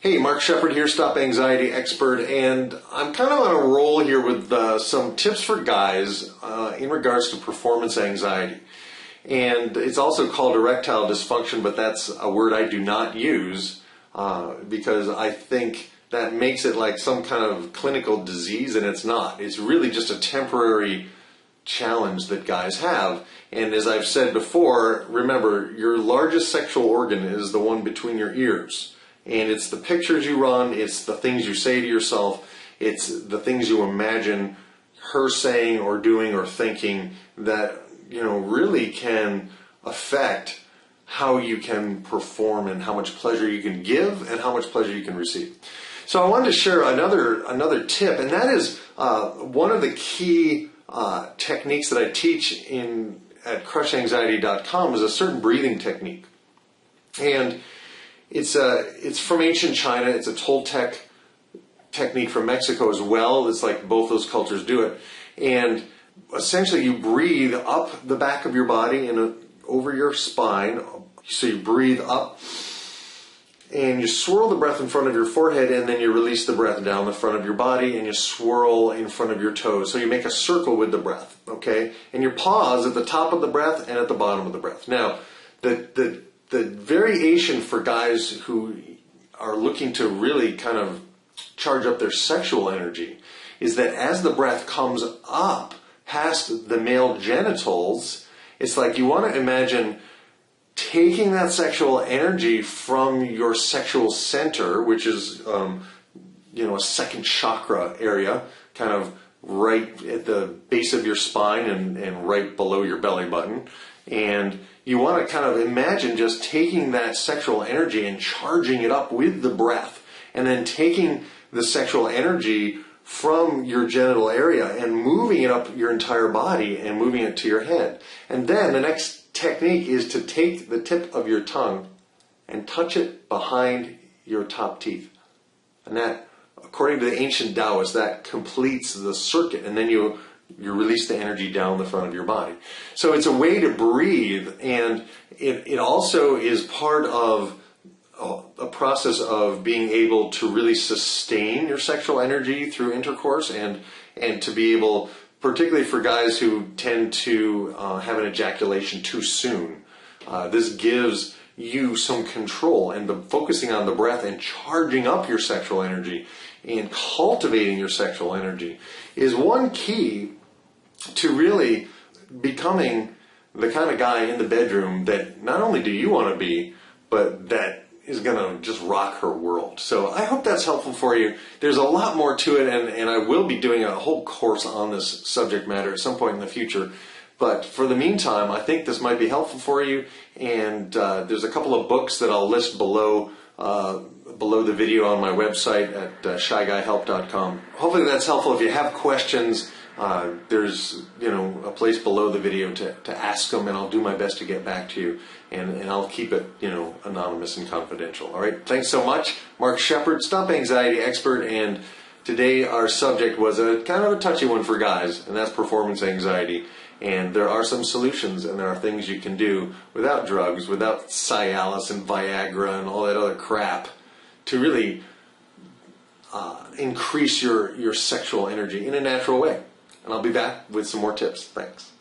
Hey, Mark Shepard here, Stop Anxiety Expert, and I'm kind of on a roll here with some tips for guys in regards to performance anxiety. And it's also called erectile dysfunction, but that's a word I do not use because I think that makes it like some kind of clinical disease, and it's not. It's really just a temporary challenge that guys have. And as I've said before, remember, your largest sexual organ is the one between your ears. And it's the pictures you run, it's the things you say to yourself, it's the things you imagine her saying or doing or thinking that, really can affect how you can perform and how much pleasure you can give and how much pleasure you can receive. So I wanted to share another tip, and that is one of the key techniques that I teach at crushanxiety.com is a certain breathing technique. And it's from ancient China. It's a Toltec technique from Mexico as well. It's like both those cultures do it. And essentially you breathe up the back of your body and over your spine. So you breathe up and you swirl the breath in front of your forehead, and then you release the breath down the front of your body and you swirl in front of your toes. So you make a circle with the breath, okay? And you pause at the top of the breath and at the bottom of the breath. Now, the variation for guys who are looking to really kind of charge up their sexual energy is that as the breath comes up past the male genitals, it's like you want to imagine taking that sexual energy from your sexual center, which is, a second chakra area, kind of right at the base of your spine and right below your belly button. And you want to kind of imagine just taking that sexual energy and charging it up with the breath, and then taking the sexual energy from your genital area and moving it up your entire body and moving it to your head. And then the next technique is to take the tip of your tongue and touch it behind your top teeth. And that, according to the ancient Taoists, that completes the circuit, and then you release the energy down the front of your body. So it's a way to breathe, and it also is part of a process of being able to really sustain your sexual energy through intercourse, and to be able, particularly for guys who tend to have an ejaculation too soon, this gives you some control, and focusing on the breath and charging up your sexual energy and cultivating your sexual energy is one key to really becoming the kind of guy in the bedroom that not only do you want to be, but that is going to just rock her world. So I hope that's helpful for you. There's a lot more to it, and I will be doing a whole course on this subject matter at some point in the future. But for the meantime, I think this might be helpful for you, and there's a couple of books that I'll list below the video on my website at shyguyhelp.com. Hopefully that's helpful. If you have questions, there's a place below the video to ask them, and I'll do my best to get back to you, and I'll keep it anonymous and confidential. All right, thanks so much. Mark Shepard, Stop Anxiety Expert, and today our subject was a kind of a touchy one for guys, and that's performance anxiety. And there are some solutions, and there are things you can do without drugs, without Cialis and Viagra and all that other crap to really increase your sexual energy in a natural way. And I'll be back with some more tips. Thanks.